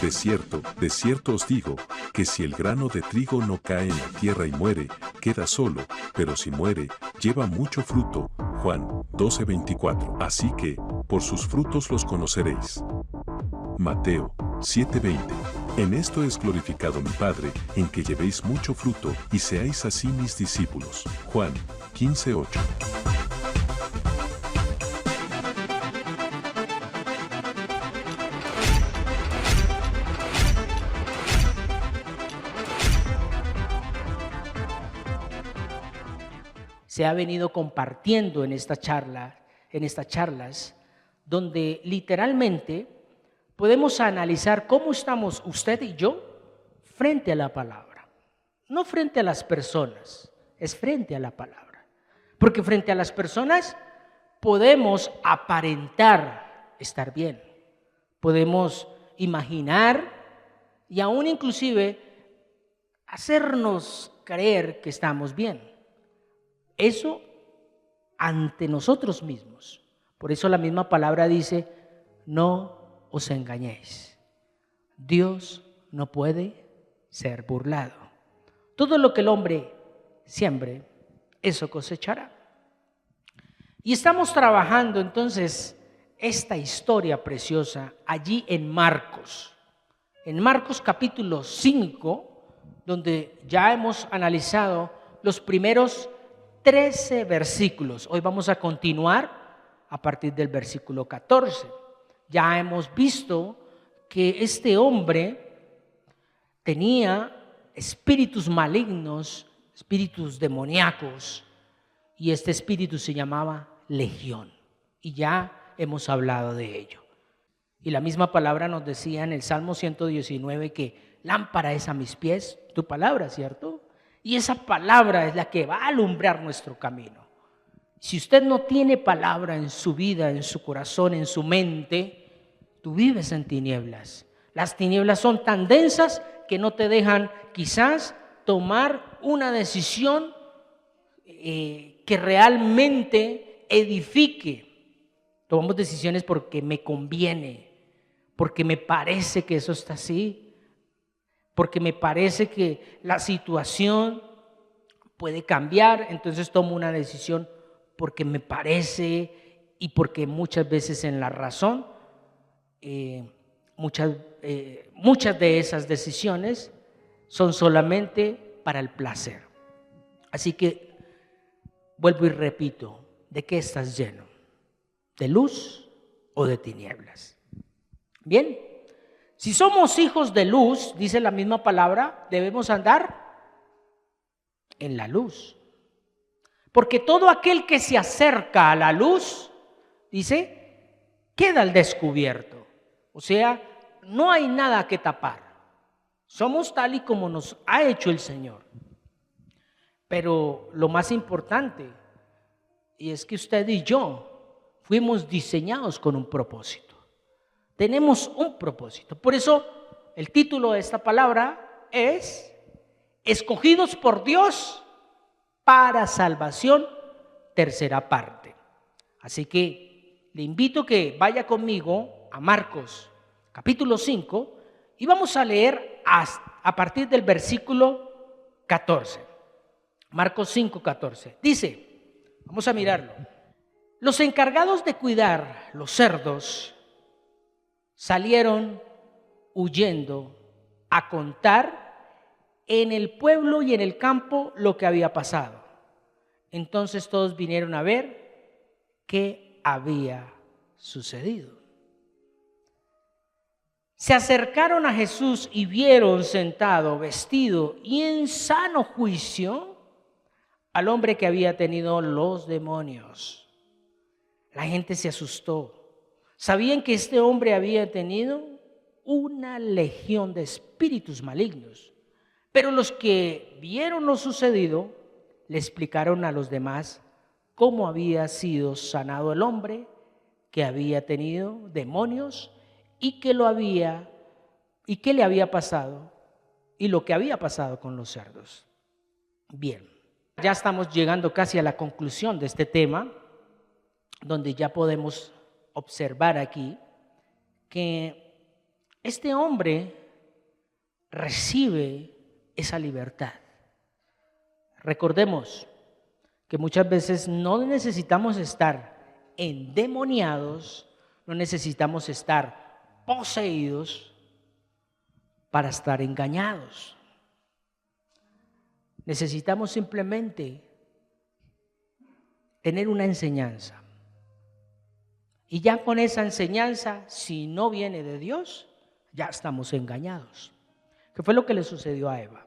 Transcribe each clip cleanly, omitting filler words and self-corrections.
de cierto os digo, que si el grano de trigo no cae en la tierra y muere, queda solo, pero si muere, lleva mucho fruto. Juan 12:24. Así que, por sus frutos los conoceréis. Mateo 7:20. En esto es glorificado mi Padre, en que llevéis mucho fruto y seáis así mis discípulos. Juan 15:8. Se ha venido compartiendo en estas charlas, donde literalmente podemos analizar cómo estamos usted y yo frente a la palabra. No frente a las personas, es frente a la palabra. Porque frente a las personas podemos aparentar estar bien. Podemos imaginar y aún inclusive hacernos creer que estamos bien. Eso ante nosotros mismos. Por eso la misma palabra dice, no os engañéis. Dios no puede ser burlado. Todo lo que el hombre siembre, eso cosechará. Y estamos trabajando entonces esta historia preciosa allí en Marcos. En Marcos capítulo 5, donde ya hemos analizado los primeros 13 versículos. Hoy vamos a continuar a partir del versículo 14. Ya hemos visto que este hombre tenía espíritus malignos, espíritus demoníacos, y este espíritu se llamaba Legión. Y ya hemos hablado de ello. Y la misma palabra nos decía en el Salmo 119 que lámpara es a mis pies tu palabra, ¿cierto? Y esa palabra es la que va a alumbrar nuestro camino. Si usted no tiene palabra en su vida, en su corazón, en su mente, tú vives en tinieblas. Las tinieblas son tan densas que no te dejan quizás tomar una decisión que realmente edifique. Tomamos decisiones porque me conviene, porque me parece que eso está así, porque me parece que la situación puede cambiar, entonces tomo una decisión porque me parece y porque muchas veces en la razón, muchas de esas decisiones son solamente para el placer. Así que vuelvo y repito, ¿de qué estás lleno? ¿De luz o de tinieblas? Bien. Si somos hijos de luz, dice la misma palabra, debemos andar en la luz. Porque todo aquel que se acerca a la luz, dice, queda al descubierto. O sea, no hay nada que tapar. Somos tal y como nos ha hecho el Señor. Pero lo más importante, y es que usted y yo fuimos diseñados con un propósito. Tenemos un propósito. Por eso el título de esta palabra es Escogidos por Dios para salvación, tercera parte. Así que le invito que vaya conmigo a Marcos capítulo 5 y vamos a leer a partir del versículo 14. Marcos 5, 14. Dice, vamos a mirarlo. Los encargados de cuidar los cerdos salieron huyendo a contar en el pueblo y en el campo lo que había pasado. Entonces todos vinieron a ver qué había sucedido. Se acercaron a Jesús y vieron sentado, vestido y en sano juicio al hombre que había tenido los demonios. La gente se asustó. Sabían que este hombre había tenido una legión de espíritus malignos, pero los que vieron lo sucedido le explicaron a los demás cómo había sido sanado el hombre que había tenido demonios y qué le había pasado y lo que había pasado con los cerdos. Bien, ya estamos llegando casi a la conclusión de este tema, donde ya podemos observar aquí que Este hombre recibe esa libertad. Recordemos que muchas veces no necesitamos estar endemoniados, no necesitamos estar poseídos para estar engañados. Necesitamos simplemente tener una enseñanza. Y ya con esa enseñanza, si no viene de Dios, ya estamos engañados. ¿Qué fue lo que le sucedió a Eva?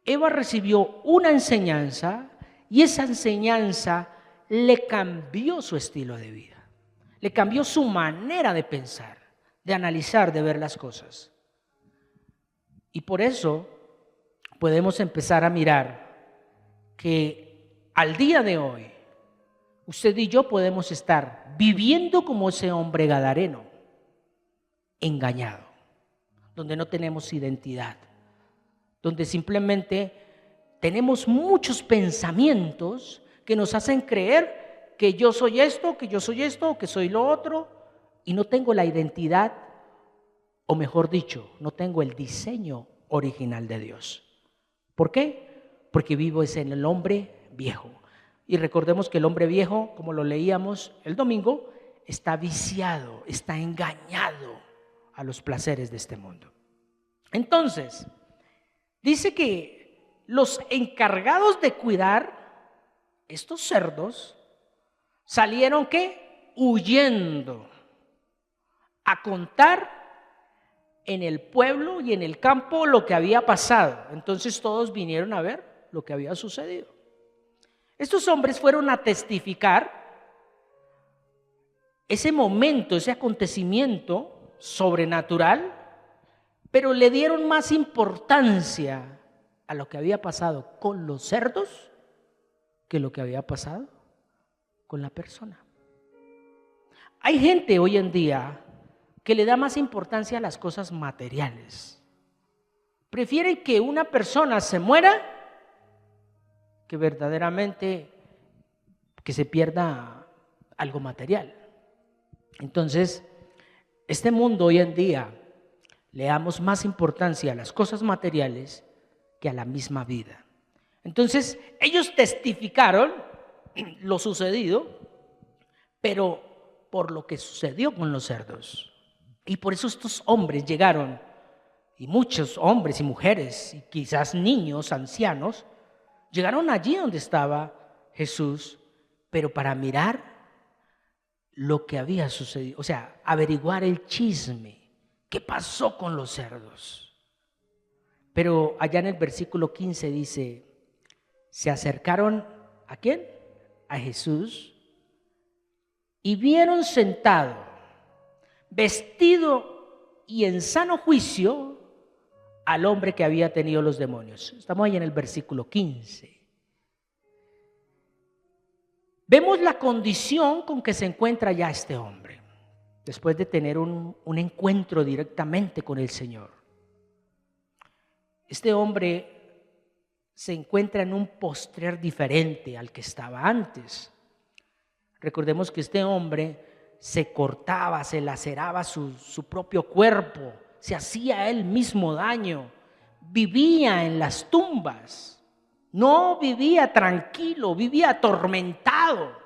Eva recibió una enseñanza y esa enseñanza le cambió su estilo de vida. Le cambió su manera de pensar, de analizar, de ver las cosas. Y por eso podemos empezar a mirar que al día de hoy, usted y yo podemos estar viviendo como ese hombre gadareno, engañado, donde no tenemos identidad, donde simplemente tenemos muchos pensamientos que nos hacen creer que yo soy esto, que soy lo otro, y no tengo la identidad, o mejor dicho, no tengo el diseño original de Dios. ¿Por qué? Porque vivo es en el hombre viejo. Y recordemos que el hombre viejo, como lo leíamos el domingo, está viciado, está engañado a los placeres de este mundo. Entonces, dice que los encargados de cuidar estos cerdos salieron ¿qué? Huyendo a contar en el pueblo y en el campo lo que había pasado. Entonces todos vinieron a ver lo que había sucedido. Estos hombres fueron a testificar ese momento, ese acontecimiento sobrenatural, pero le dieron más importancia a lo que había pasado con los cerdos que lo que había pasado con la persona. Hay gente hoy en día que le da más importancia a las cosas materiales. Prefieren que una persona se muera que verdaderamente que se pierda algo material. Entonces, este mundo hoy en día le damos más importancia a las cosas materiales que a la misma vida. Entonces, ellos testificaron lo sucedido, pero por lo que sucedió con los cerdos. Y por eso estos hombres llegaron, y muchos hombres y mujeres, y quizás niños, ancianos, llegaron allí donde estaba Jesús, pero para mirar lo que había sucedido, o sea, averiguar el chisme, qué pasó con los cerdos. Pero allá en el versículo 15 dice, se acercaron ¿a quién? A Jesús y vieron sentado, vestido y en sano juicio al hombre que había tenido los demonios. Estamos ahí en el versículo 15. Vemos la condición con que se encuentra ya este hombre, después de tener un encuentro directamente con el Señor. Este hombre se encuentra en un postrer diferente al que estaba antes. Recordemos que este hombre se cortaba, se laceraba su propio cuerpo, se hacía a él mismo daño, vivía en las tumbas, no vivía tranquilo, vivía atormentado.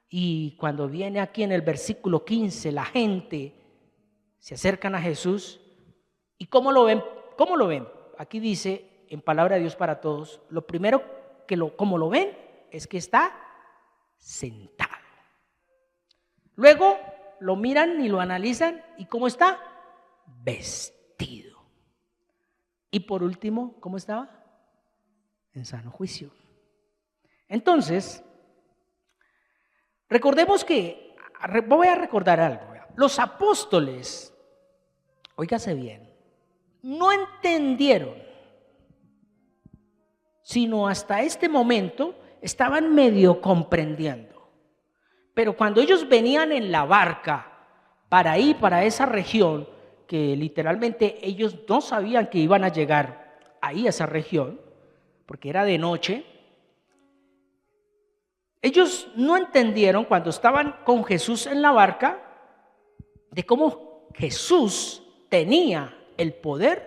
Y cuando viene aquí en el versículo 15, la gente se acercan a Jesús y ¿cómo lo ven? ¿Cómo lo ven? Aquí dice en Palabra de Dios para Todos, lo primero como lo ven es que está sentado. Luego lo miran y lo analizan y ¿cómo está? Vestido. Y por último, ¿cómo estaba? En sano juicio. Entonces, recordemos que, voy a recordar algo. Los apóstoles, óigase bien, no entendieron, sino hasta este momento estaban medio comprendiendo. Pero cuando ellos venían en la barca para ir para esa región, que literalmente ellos no sabían que iban a llegar ahí a esa región, porque era de noche, ellos no entendieron cuando estaban con Jesús en la barca de cómo Jesús tenía el poder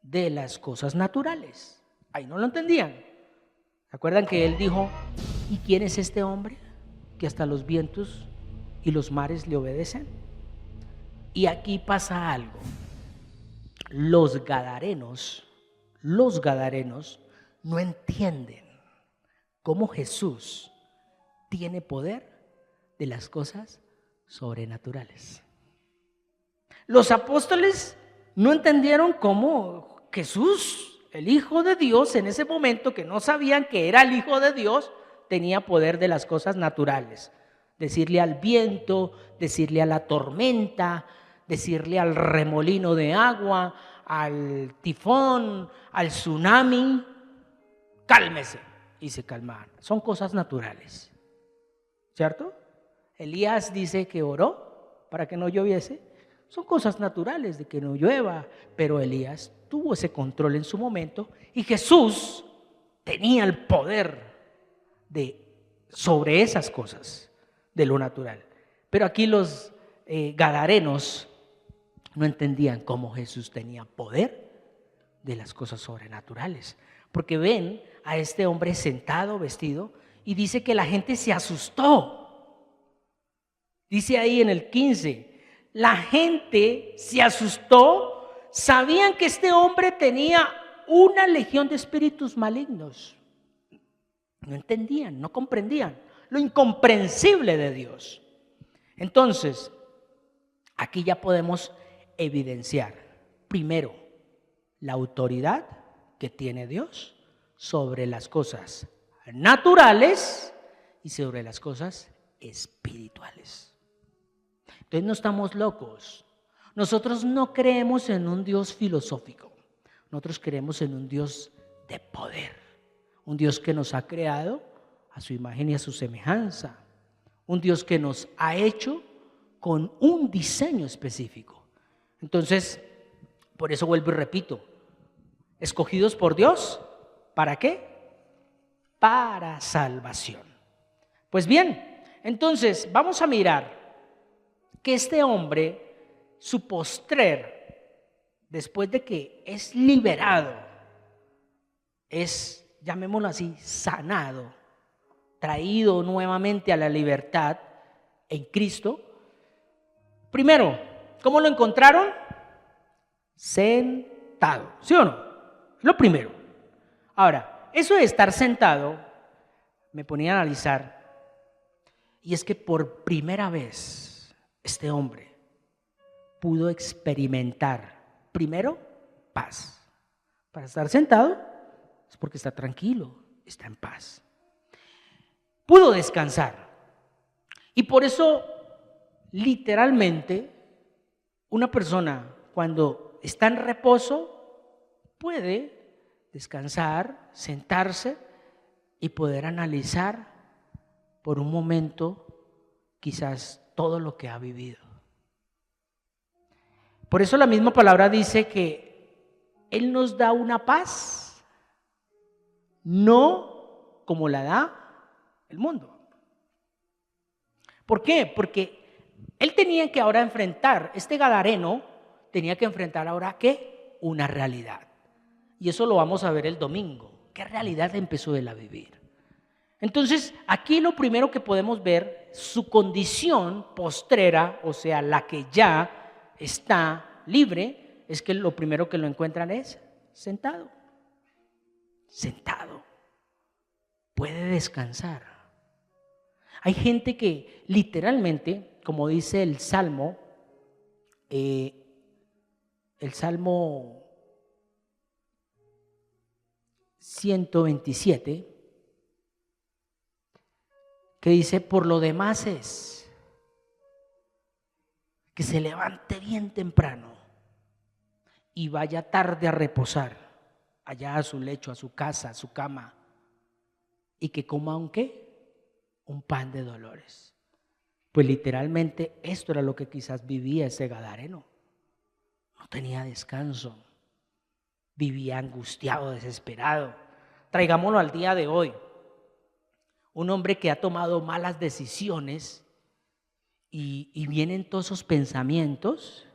de las cosas naturales. Ahí no lo entendían. ¿Se acuerdan que él dijo, ¿y quién es este hombre que hasta los vientos y los mares le obedecen? Y aquí pasa algo. Los gadarenos no entienden cómo Jesús tiene poder de las cosas sobrenaturales. Los apóstoles no entendieron cómo Jesús, el Hijo de Dios, en ese momento que no sabían que era el Hijo de Dios, tenía poder de las cosas naturales. Decirle al viento, decirle a la tormenta, decirle al remolino de agua, al tifón, al tsunami, cálmese, y se calmaban. Son cosas naturales, ¿cierto? Elías dice que oró para que no lloviese. Son cosas naturales de que no llueva, pero Elías tuvo ese control en su momento y Jesús tenía el poder sobre esas cosas de lo natural. Pero aquí los gadarenos no entendían cómo Jesús tenía poder de las cosas sobrenaturales, porque ven a este hombre sentado, vestido, y dice que la gente se asustó. Dice ahí en el 15, la gente se asustó, sabían que este hombre tenía una legión de espíritus malignos. No entendían, no comprendían lo incomprensible de Dios. Entonces, aquí ya podemos evidenciar, primero, la autoridad que tiene Dios sobre las cosas naturales y sobre las cosas espirituales. Entonces no estamos locos. Nosotros no creemos en un Dios filosófico. Nosotros creemos en un Dios de poder. Un Dios que nos ha creado a su imagen y a su semejanza. Un Dios que nos ha hecho con un diseño específico. Entonces, por eso vuelvo y repito, escogidos por Dios, ¿para qué? Para salvación. Pues bien, entonces vamos a mirar que este hombre, su postrer, después de que es liberado, es, llamémoslo así, sanado, traído nuevamente a la libertad en Cristo. Primero, ¿cómo lo encontraron? Sentado, ¿sí o no? Lo primero. Ahora, eso de estar sentado, me ponía a analizar, y es que por primera vez este hombre pudo experimentar, primero, paz. Para estar sentado es porque está tranquilo, está en paz. Pudo descansar. Y por eso, literalmente, una persona cuando está en reposo puede descansar, sentarse y poder analizar por un momento quizás todo lo que ha vivido. Por eso la misma palabra dice que Él nos da una paz, no como la da el mundo. ¿Por qué? Porque Él tenía que ahora enfrentar, este gadareno tenía que enfrentar ahora ¿qué? Una realidad. Y eso lo vamos a ver el domingo. ¿Qué realidad empezó Él a vivir? Entonces, aquí lo primero que podemos ver, su condición postrera, o sea, la que ya está libre, es que lo primero que lo encuentran es sentado. Sentado. Puede descansar. Hay gente que literalmente, como dice el Salmo 127, que dice, por lo demás es que se levante bien temprano y vaya tarde a reposar allá a su lecho, a su casa, a su cama, y que coma un ¿qué? Un pan de dolores. Pues literalmente esto era lo que quizás vivía ese gadareno. No tenía descanso, vivía angustiado, desesperado. Traigámoslo al día de hoy. Un hombre que ha tomado malas decisiones y vienen todos esos pensamientos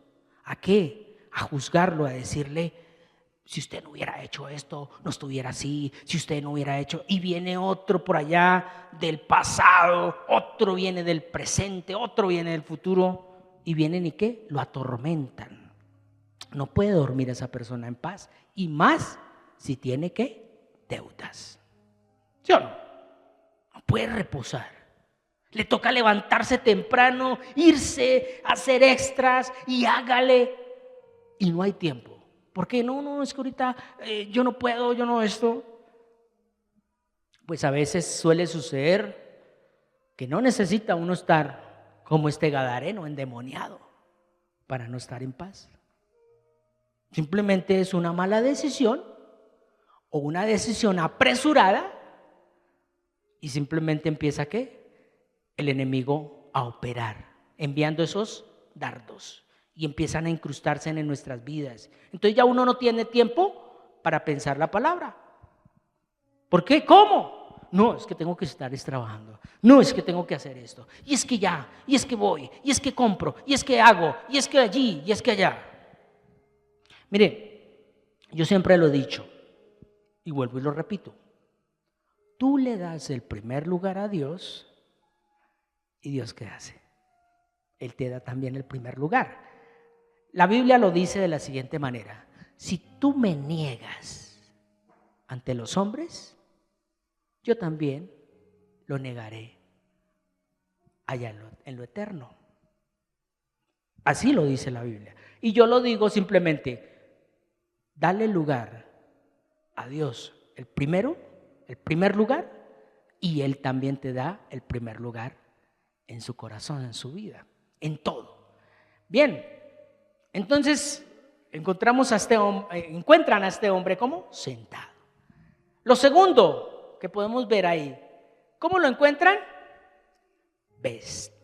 ¿A qué? A juzgarlo, a decirle, si usted no hubiera hecho esto, no estuviera así, si usted no hubiera hecho. Y viene otro por allá del pasado, otro viene del presente, otro viene del futuro. Y vienen y ¿qué? Lo atormentan. No puede dormir esa persona en paz. Y más si tiene ¿qué? Deudas. ¿Sí o no? No puede reposar. Le toca levantarse temprano, irse a hacer extras y hágale. Y no hay tiempo. ¿Por qué? No, es que ahorita yo no puedo, yo no esto. Pues a veces suele suceder que no necesita uno estar como este gadareno endemoniado para no estar en paz. Simplemente es una mala decisión o una decisión apresurada y simplemente empieza ¿qué? El enemigo a operar, enviando esos dardos y empiezan a incrustarse en nuestras vidas. Entonces ya uno no tiene tiempo para pensar la palabra. ¿Por qué? ¿Cómo? No, es que tengo que estar trabajando. No, es que tengo que hacer esto. Y es que ya, y es que voy, y es que compro, y es que hago, y es que allí, y es que allá. Mire, yo siempre lo he dicho y vuelvo y lo repito. Tú le das el primer lugar a Dios y Dios ¿qué hace? Él te da también el primer lugar. La Biblia lo dice de la siguiente manera: si tú me niegas ante los hombres, yo también lo negaré allá en lo eterno. Así lo dice la Biblia. Y yo lo digo simplemente: dale lugar a Dios el primer lugar, y Él también te da el primer lugar en su corazón, en su vida, en todo. Bien, entonces encuentran a este hombre ¿cómo? Sentado. Lo segundo que podemos ver ahí, ¿cómo lo encuentran? Vestido.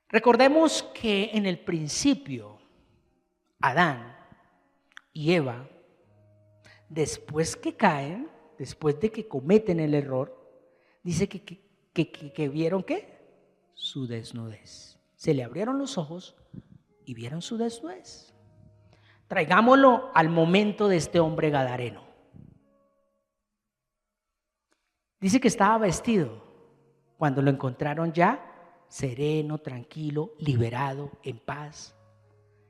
Recordemos que en el principio, Adán y Eva, después que caen, después de que cometen el error, dice que vieron ¿qué? Su desnudez. Se le abrieron los ojos y vieron su desnudez. Traigámoslo al momento de este hombre gadareno. Dice que estaba vestido cuando lo encontraron ya sereno, tranquilo, liberado, en paz.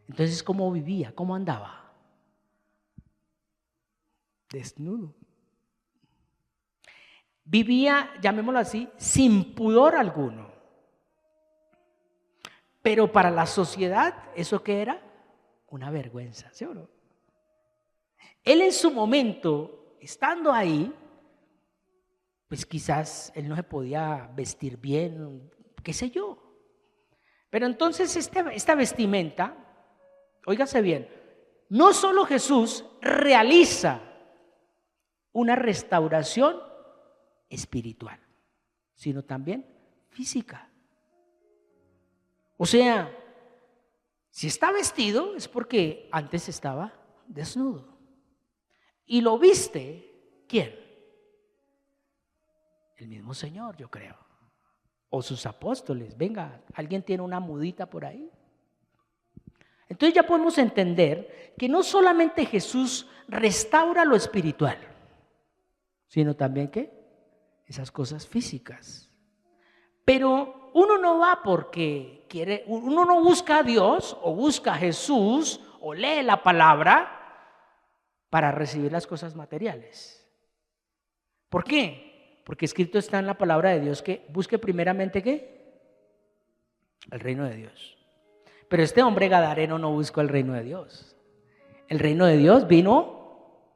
Entonces, ¿cómo vivía? ¿Cómo andaba? Desnudo. Vivía, llamémoslo así, sin pudor alguno. Pero para la sociedad, ¿eso qué era? Una vergüenza, ¿sí o no? Él en su momento, estando ahí, pues quizás él no se podía vestir bien, qué sé yo. Pero entonces esta vestimenta, óigase bien, no solo Jesús realiza una restauración espiritual, sino también física. O sea, si está vestido es porque antes estaba desnudo. Y lo viste, ¿quién? El mismo Señor, yo creo. O sus apóstoles. Venga, ¿alguien tiene una mudita por ahí? Entonces ya podemos entender que no solamente Jesús restaura lo espiritual, sino también ¿qué? Esas cosas físicas. Pero uno no va porque quiere, uno no busca a Dios o busca a Jesús o lee la palabra para recibir las cosas materiales. ¿Por qué? Porque escrito está en la palabra de Dios que busque primeramente ¿qué? El reino de Dios. Pero este hombre gadareno no buscó el reino de Dios. El reino de Dios vino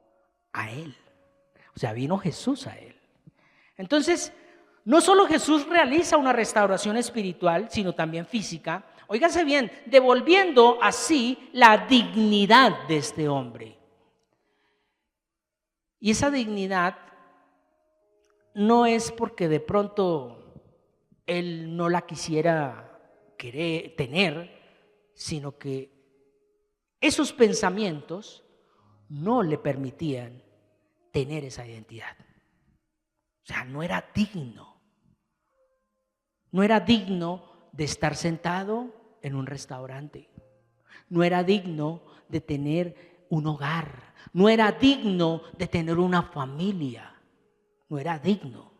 a él. O sea, vino Jesús a él. Entonces, no solo Jesús realiza una restauración espiritual, sino también física. Óigase bien, devolviendo así la dignidad de este hombre. Y esa dignidad no es porque de pronto él no la quisiera tener, sino que esos pensamientos no le permitían tener esa identidad. O sea, no era digno. No era digno de estar sentado en un restaurante. No era digno de tener un hogar. No era digno de tener una familia. No era digno.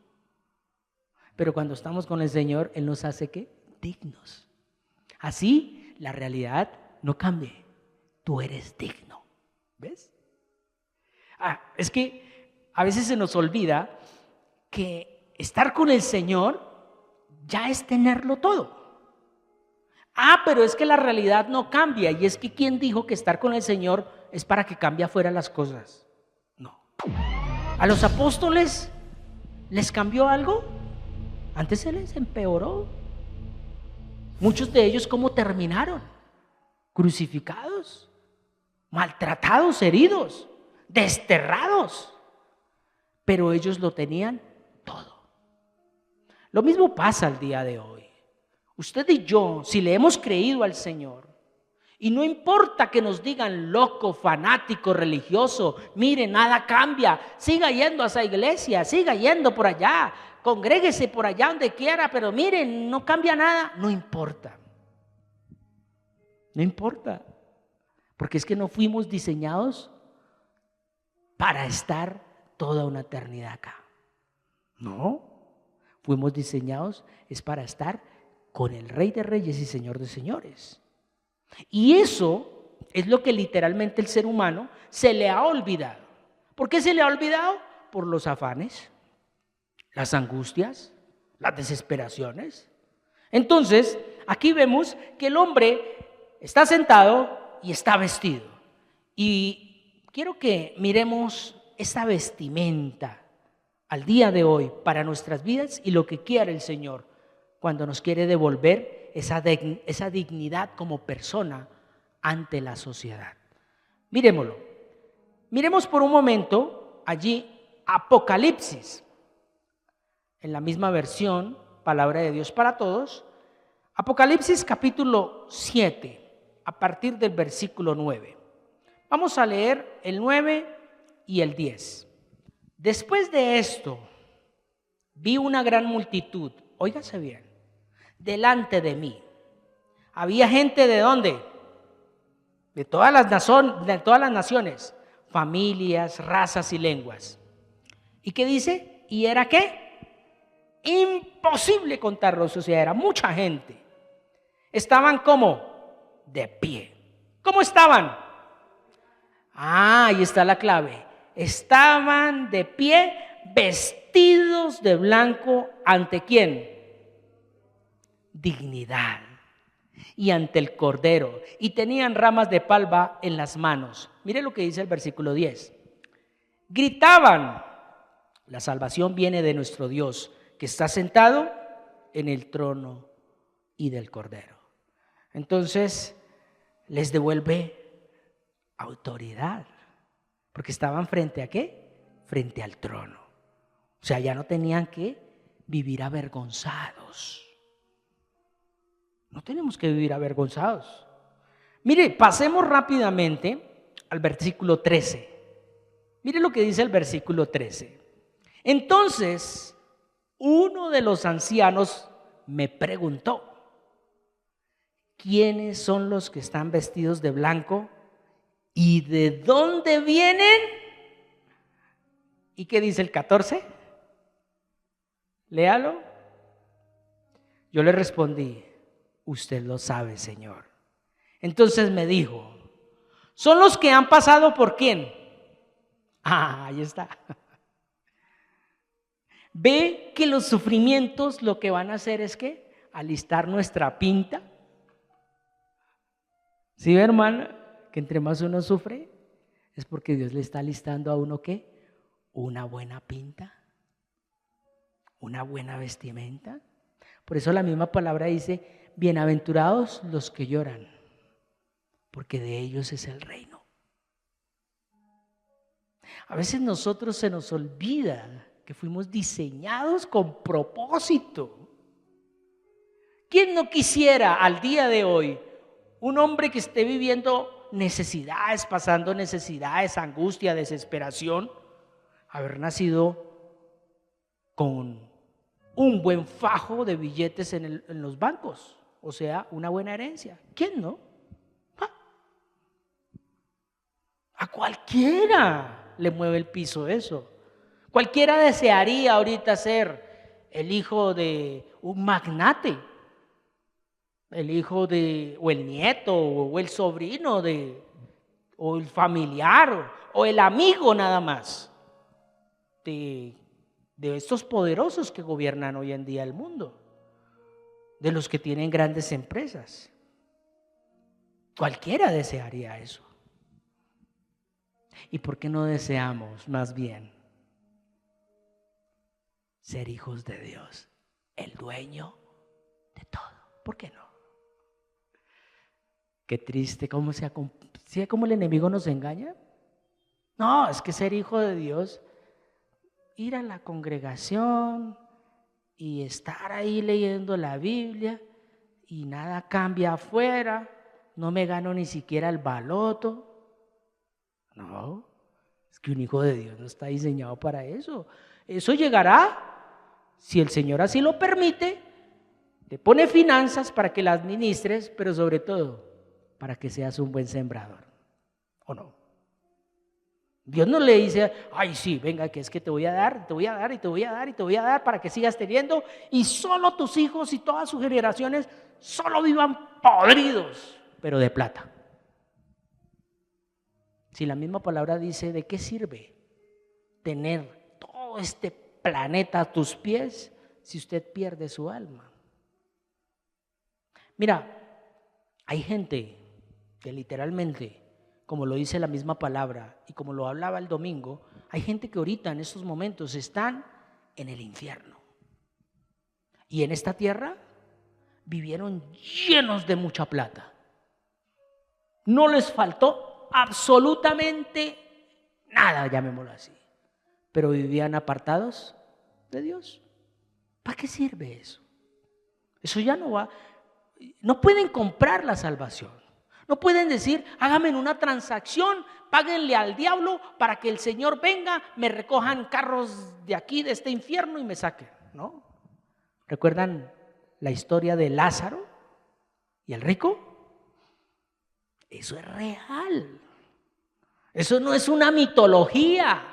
Pero cuando estamos con el Señor, Él nos hace ¿qué? Dignos. Así la realidad no cambia. Tú eres digno. ¿Ves? Es que a veces se nos olvida que estar con el Señor ya es tenerlo todo. Pero es que la realidad no cambia. Y es que ¿quién dijo que estar con el Señor es para que cambie afuera las cosas? No. ¿A los apóstoles les cambió algo? Antes se les empeoró. Muchos de ellos, ¿cómo terminaron? Crucificados, maltratados, heridos, desterrados. Pero ellos lo tenían todo. Lo mismo pasa al día de hoy. Usted y yo, si le hemos creído al Señor, y no importa que nos digan loco, fanático, religioso, mire, nada cambia, siga yendo a esa iglesia, siga yendo por allá, congréguese por allá donde quiera, pero miren, no cambia nada, no importa. No importa, porque es que no fuimos diseñados para estar toda una eternidad acá. No, fuimos diseñados es para estar con el Rey de Reyes y Señor de Señores. Y eso es lo que literalmente el ser humano se le ha olvidado. ¿Por qué se le ha olvidado? Por los afanes, las angustias, las desesperaciones. Entonces, aquí vemos que el hombre está sentado y está vestido. Y quiero que miremos esa vestimenta al día de hoy para nuestras vidas y lo que quiere el Señor cuando nos quiere devolver esa dignidad como persona ante la sociedad. Miremoslo. Miremos por un momento allí Apocalipsis, en la misma versión, Palabra de Dios para Todos, Apocalipsis capítulo 7, a partir del versículo 9. Vamos a leer el 9 y el 10. Después de esto, vi una gran multitud, óigase bien, delante de mí. Había gente ¿de dónde? De todas las naciones, familias, razas y lenguas. ¿Y qué dice? ¿Y era qué? Imposible contarlos, o sea, era mucha gente. Estaban como de pie. ¿Cómo estaban? Ahí está la clave. Estaban de pie, vestidos de blanco. ¿Ante quién? Dignidad. Y ante el Cordero. Y tenían ramas de palma en las manos. Mire lo que dice el versículo 10. Gritaban: la salvación viene de nuestro Dios, que está sentado en el trono y del Cordero. Entonces les devuelve autoridad, porque estaban frente a ¿qué? Frente al trono. O sea, ya no tenían que vivir avergonzados. No tenemos que vivir avergonzados. Mire, pasemos rápidamente al versículo 13. Mire lo que dice el versículo 13. Entonces, uno de los ancianos me preguntó: ¿quiénes son los que están vestidos de blanco? ¿Y de dónde vienen? ¿Y qué dice el 14? Léalo. Yo le respondí: usted lo sabe, Señor. Entonces me dijo: ¿son los que han pasado por quién? Ahí está. Ve que los sufrimientos lo que van a hacer es que alistar nuestra pinta. ¿Sí, hermana? Que entre más uno sufre es porque Dios le está alistando a uno ¿qué? Una buena pinta, una buena vestimenta. Por eso la misma palabra dice: bienaventurados los que lloran, porque de ellos es el reino. A veces nosotros se nos olvida que fuimos diseñados con propósito. ¿Quién no quisiera al día de hoy un hombre que esté viviendo necesidades, pasando necesidades, angustia, desesperación, haber nacido con un buen fajo de billetes en los bancos, o sea, una buena herencia. ¿Quién no? A cualquiera le mueve el piso eso. Cualquiera desearía ahorita ser el hijo de un magnate, el hijo de, o el nieto, o el sobrino de, o el familiar, o el amigo nada más de estos poderosos que gobiernan hoy en día el mundo, de los que tienen grandes empresas. Cualquiera desearía eso. ¿Y por qué no deseamos más bien ser hijos de Dios, el dueño de todo? ¿Por qué no? Qué triste cómo el enemigo nos engaña. No, es que ser hijo de Dios, ir a la congregación y estar ahí leyendo la Biblia y nada cambia afuera, no me gano ni siquiera el baloto. No, es que un hijo de Dios no está diseñado para eso. Eso llegará, si el Señor así lo permite, te pone finanzas para que las administres, pero sobre todo para que seas un buen sembrador, ¿o no? Dios no le dice, ay sí, venga, que es que te voy a dar, te voy a dar y te voy a dar y te voy a dar para que sigas teniendo y solo tus hijos y todas sus generaciones solo vivan podridos, pero de plata. Si la misma palabra dice, ¿de qué sirve tener todo este planeta a tus pies si usted pierde su alma? Mira, hay gente que literalmente, como lo dice la misma palabra y como lo hablaba el domingo, hay gente que ahorita en estos momentos están en el infierno. Y en esta tierra vivieron llenos de mucha plata. No les faltó absolutamente nada, llamémoslo así, pero vivían apartados de Dios. ¿Para qué sirve eso? Eso ya no va. No pueden comprar la salvación. No pueden decir, háganme una transacción, páguenle al diablo para que el Señor venga, me recojan carros de aquí, de este infierno y me saquen. ¿No? ¿Recuerdan la historia de Lázaro y el rico? Eso es real. Eso no es una mitología.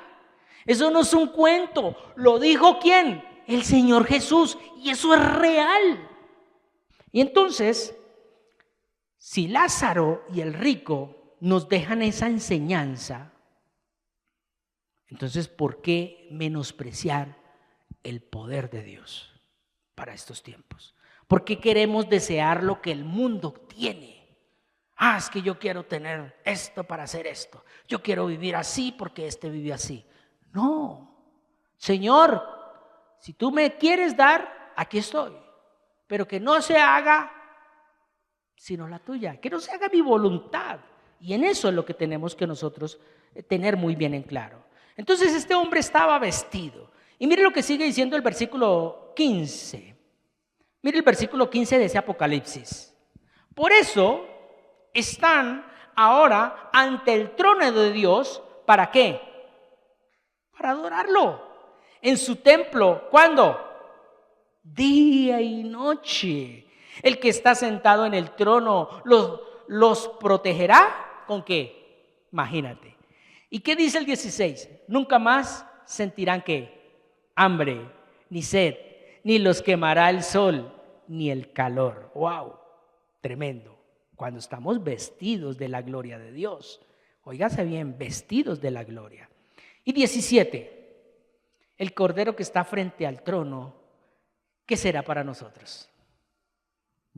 Eso no es un cuento. ¿Lo dijo quién? El Señor Jesús. Y eso es real. Y entonces, si Lázaro y el rico nos dejan esa enseñanza, entonces, ¿por qué menospreciar el poder de Dios para estos tiempos? ¿Por qué queremos desear lo que el mundo tiene? Es que yo quiero tener esto para hacer esto. Yo quiero vivir así porque este vive así. No, Señor, si tú me quieres dar, aquí estoy. Pero que no se haga sino la tuya, que no se haga mi voluntad. Y en eso es lo que tenemos que nosotros tener muy bien en claro. Entonces este hombre estaba vestido. Y mire lo que sigue diciendo el versículo 15. Mire el versículo 15 de ese Apocalipsis. Por eso están ahora ante el trono de Dios. ¿Para qué? Para adorarlo. En su templo, ¿cuándo? Día y noche. El que está sentado en el trono los protegerá. ¿Con qué? Imagínate. ¿Y qué dice el 16? Nunca más sentirán ¿qué? Hambre, ni sed, ni los quemará el sol, ni el calor. ¡Wow! Tremendo. Cuando estamos vestidos de la gloria de Dios. Óigase bien, vestidos de la gloria. Y 17. El cordero que está frente al trono, ¿qué será para nosotros?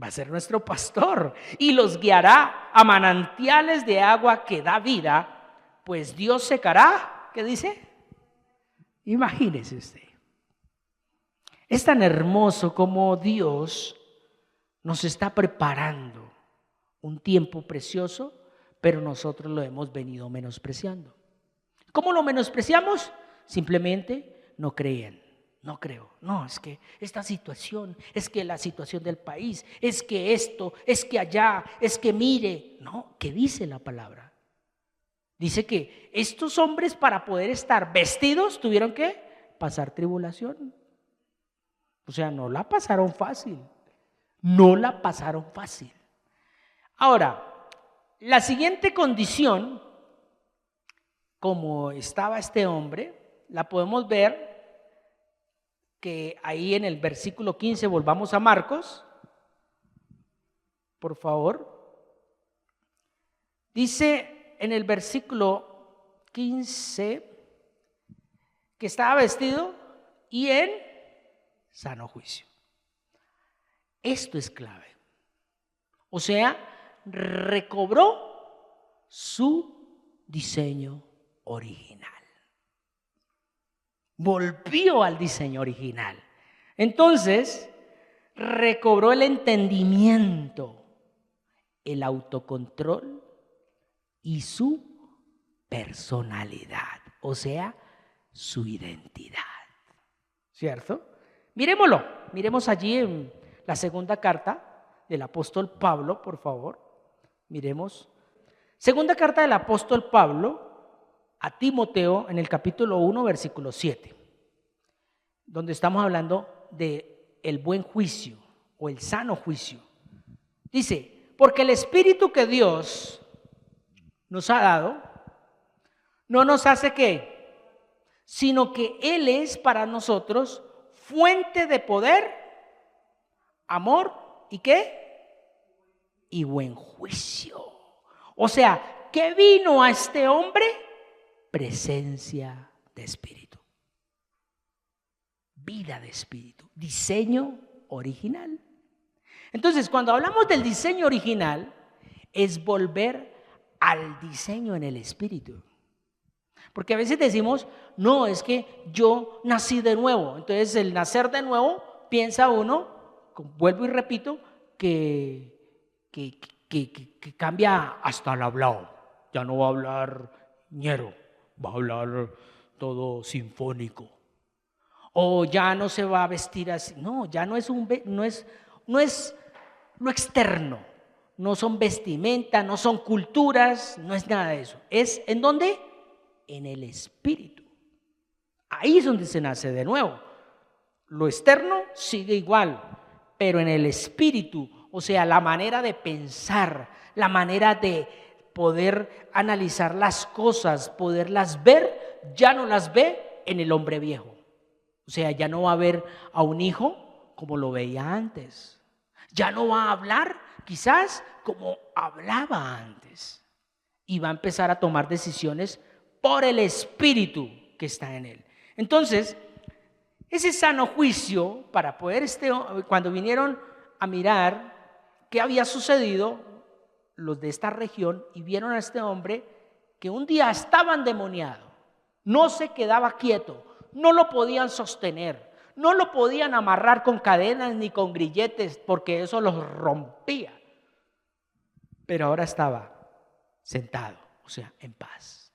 Va a ser nuestro pastor y los guiará a manantiales de agua que da vida, pues Dios secará, ¿qué dice? Imagínese usted. Es tan hermoso como Dios nos está preparando un tiempo precioso, pero nosotros lo hemos venido menospreciando. ¿Cómo lo menospreciamos? Simplemente no creen. No creo, no, es que esta situación, es que la situación del país, es que esto, es que allá, es que mire. No, ¿qué dice la palabra? Dice que estos hombres para poder estar vestidos tuvieron que pasar tribulación. O sea, no la pasaron fácil. No la pasaron fácil. Ahora, la siguiente condición, como estaba este hombre, la podemos ver que ahí en el versículo 15, volvamos a Marcos, por favor. Dice en el versículo 15 que estaba vestido y en sano juicio. Esto es clave. O sea, recobró su diseño original. Volvió al diseño original. Entonces, recobró el entendimiento, el autocontrol y su personalidad, o sea, su identidad. ¿Cierto? Miremoslo. Miremos allí en la segunda carta del apóstol Pablo, por favor. Miremos. Segunda carta del apóstol Pablo a Timoteo en el capítulo 1, versículo 7, donde estamos hablando de el buen juicio o el sano juicio. Dice, porque el Espíritu que Dios nos ha dado no nos hace ¿qué? Sino que Él es para nosotros fuente de poder, amor y ¿qué? Y buen juicio. O sea, ¿qué vino a este hombre? Presencia de espíritu, vida de espíritu, diseño original. Entonces, cuando hablamos del diseño original, es volver al diseño en el espíritu. Porque a veces decimos, no, es que yo nací de nuevo. Entonces, el nacer de nuevo, piensa uno, vuelvo y repito, que cambia hasta el hablado. Ya no va a hablar ñero, va a hablar todo sinfónico. O ya no se va a vestir así. No, ya no es lo externo. No son vestimenta, no son culturas, no es nada de eso. ¿Es en dónde? En el espíritu. Ahí es donde se nace de nuevo. Lo externo sigue igual, pero en el espíritu, o sea, la manera de pensar, la manera de poder analizar las cosas, poderlas ver, ya no las ve en el hombre viejo. O sea, ya no va a ver a un hijo como lo veía antes. Ya no va a hablar quizás como hablaba antes. Y va a empezar a tomar decisiones por el espíritu que está en él. Entonces, ese sano juicio para poder, cuando vinieron a mirar qué había sucedido, los de esta región, y vieron a este hombre que un día estaba endemoniado, no se quedaba quieto, no lo podían sostener, no lo podían amarrar con cadenas ni con grilletes porque eso los rompía, pero ahora estaba sentado, o sea, en paz.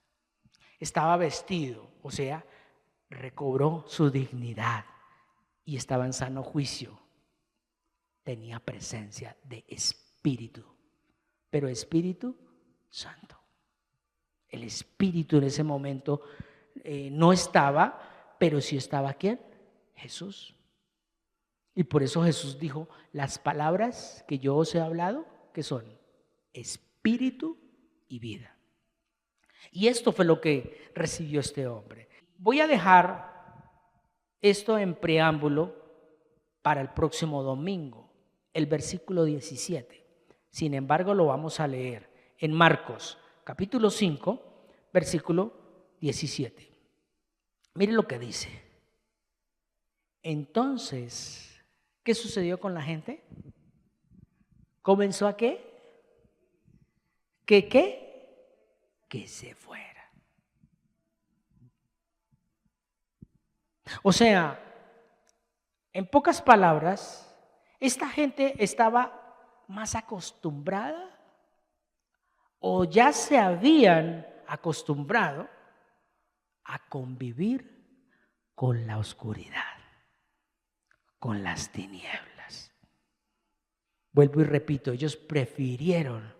Estaba vestido, o sea, recobró su dignidad y estaba en sano juicio. Tenía presencia de espíritu, pero Espíritu Santo. El Espíritu en ese momento no estaba, pero sí estaba ¿quién? Jesús. Y por eso Jesús dijo, las palabras que yo os he hablado, ¿qué son? Espíritu y vida. Y esto fue lo que recibió este hombre. Voy a dejar esto en preámbulo para el próximo domingo, el versículo 17. Sin embargo, lo vamos a leer en Marcos, capítulo 5, versículo 17. Miren lo que dice. Entonces, ¿qué sucedió con la gente? ¿Comenzó a qué? Que se fuera. O sea, en pocas palabras, esta gente estaba más acostumbrada o ya se habían acostumbrado a convivir con la oscuridad, con las tinieblas. Vuelvo y repito, ellos prefirieron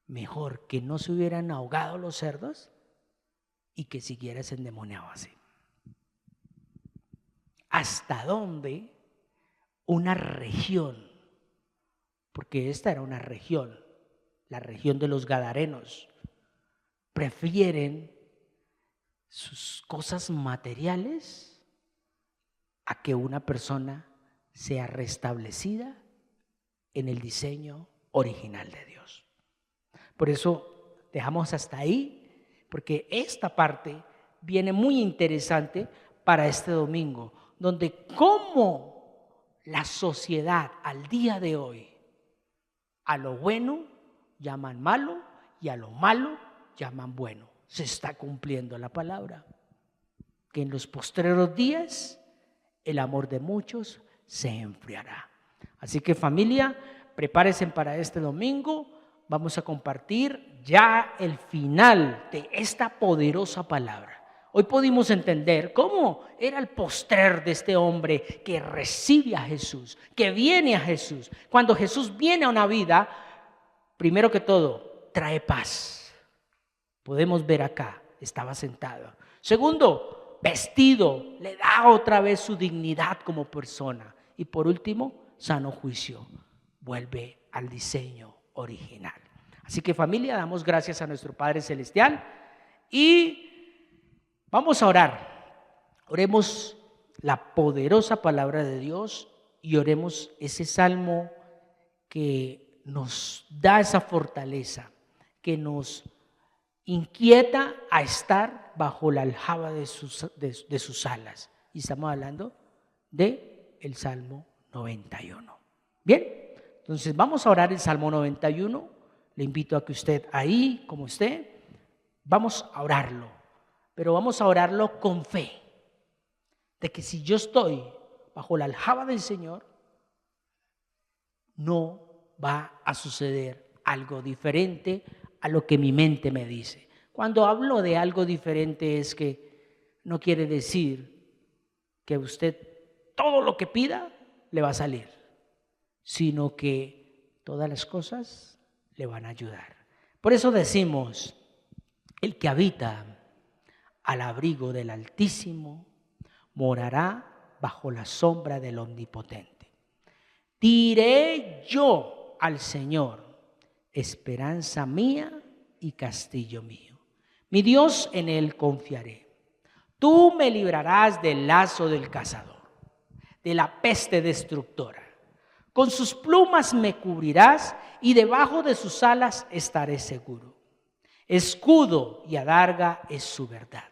mejor que no se hubieran ahogado los cerdos y que siguiera ese endemoniado así. hasta dónde una región, porque esta era una región, la región de los Gadarenos, prefieren sus cosas materiales a que una persona sea restablecida en el diseño original de Dios. Por eso dejamos hasta ahí, porque esta parte viene muy interesante para este domingo, donde cómo la sociedad al día de hoy a lo bueno llaman malo y a lo malo llaman bueno. Se está cumpliendo la palabra, que en los postreros días el amor de muchos se enfriará. Así que familia, prepárense para este domingo. Vamos a compartir ya el final de esta poderosa palabra. Hoy pudimos entender cómo era el postrer de este hombre que recibe a Jesús, que viene a Jesús. Cuando Jesús viene a una vida, primero que todo, trae paz. Podemos ver acá, estaba sentado. Segundo, vestido, le da otra vez su dignidad como persona. Y por último, sano juicio, vuelve al diseño original. Así que familia, damos gracias a nuestro Padre Celestial y vamos a orar. Oremos la poderosa palabra de Dios y oremos ese salmo que nos da esa fortaleza, que nos inquieta a estar bajo la aljaba de sus alas. Y estamos hablando del Salmo 91. Bien, entonces vamos a orar el Salmo 91. Le invito a que usted ahí, como esté, vamos a orarlo. Pero vamos a orarlo con fe, de que si yo estoy bajo la aljaba del Señor, no va a suceder algo diferente a lo que mi mente me dice. Cuando hablo de algo diferente es que no quiere decir que usted todo lo que pida le va a salir, sino que todas las cosas le van a ayudar. Por eso decimos, el que habita al abrigo del Altísimo morará bajo la sombra del Omnipotente. Diré yo al Señor, esperanza mía y castillo mío. Mi Dios, en él confiaré. Tú me librarás del lazo del cazador, de la peste destructora. Con sus plumas me cubrirás y debajo de sus alas estaré seguro. Escudo y adarga es su verdad.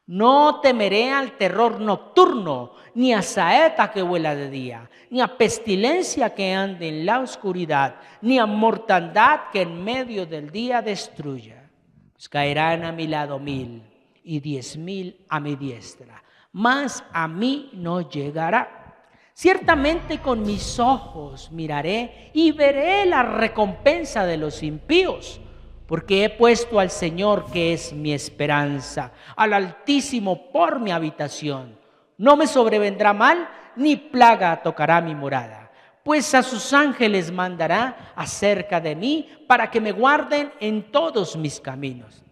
No temeré al terror nocturno, ni a saeta que vuela de día, ni a pestilencia que ande en la oscuridad, ni a mortandad que en medio del día destruya. Pues caerán a mi lado 1000 y 10,000 a mi diestra, mas a mí no llegará. Ciertamente con mis ojos miraré y veré la recompensa de los impíos, porque he puesto al Señor, que es mi esperanza, al Altísimo por mi habitación. No me sobrevendrá mal, ni plaga tocará mi morada, pues a sus ángeles mandará acerca de mí, para que me guarden en todos mis caminos.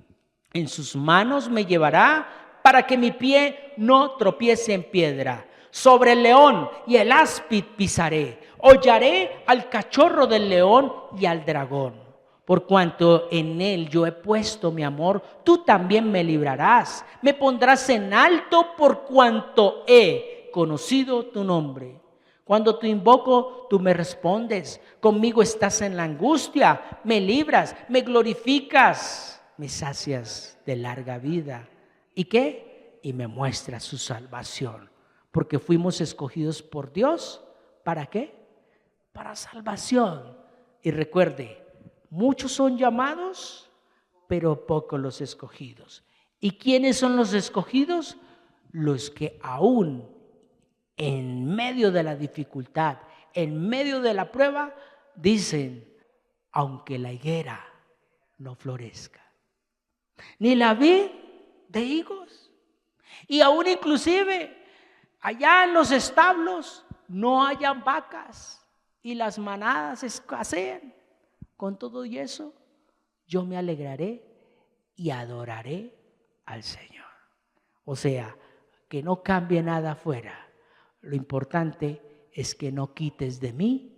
En sus manos me llevará, para que mi pie no tropiece en piedra. Sobre el león y el áspid pisaré, hollaré al cachorro del león y al dragón. Por cuanto en él yo he puesto mi amor, tú también me librarás. Me pondrás en alto por cuanto he conocido tu nombre. Cuando te invoco, tú me respondes. Conmigo estás en la angustia, me libras, me glorificas, me sacias de larga vida. ¿Y qué? Y me muestras su salvación. Porque fuimos escogidos por Dios. ¿Para qué? Para salvación. Y recuerde, muchos son llamados, pero pocos los escogidos. ¿Y quiénes son los escogidos? Los que aún en medio de la dificultad, en medio de la prueba, dicen, aunque la higuera no florezca, ni la vid de higos, y aún inclusive allá en los establos no hayan vacas y las manadas escasean. Con todo y eso, yo me alegraré y adoraré al Señor. O sea, que no cambie nada afuera, Lo importante es que no quites de mí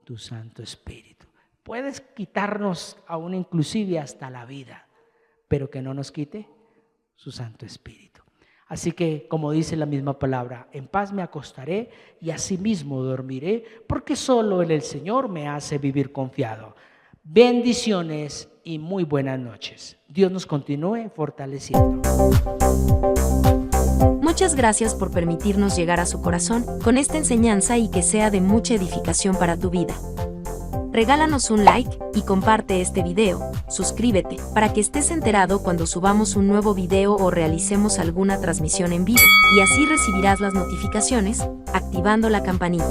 tu Santo Espíritu. Puedes quitarnos aún inclusive hasta la vida, pero que no nos quite su Santo Espíritu. Así que, como dice la misma palabra, en paz me acostaré y asimismo dormiré, porque solo en el Señor me hace vivir confiado. Bendiciones y muy buenas noches. Dios nos continúe fortaleciendo. Muchas gracias por permitirnos llegar a su corazón con esta enseñanza y que sea de mucha edificación para tu vida. Regálanos un like y comparte este video, suscríbete para que estés enterado cuando subamos un nuevo video o realicemos alguna transmisión en vivo, y así recibirás las notificaciones, activando la campanita.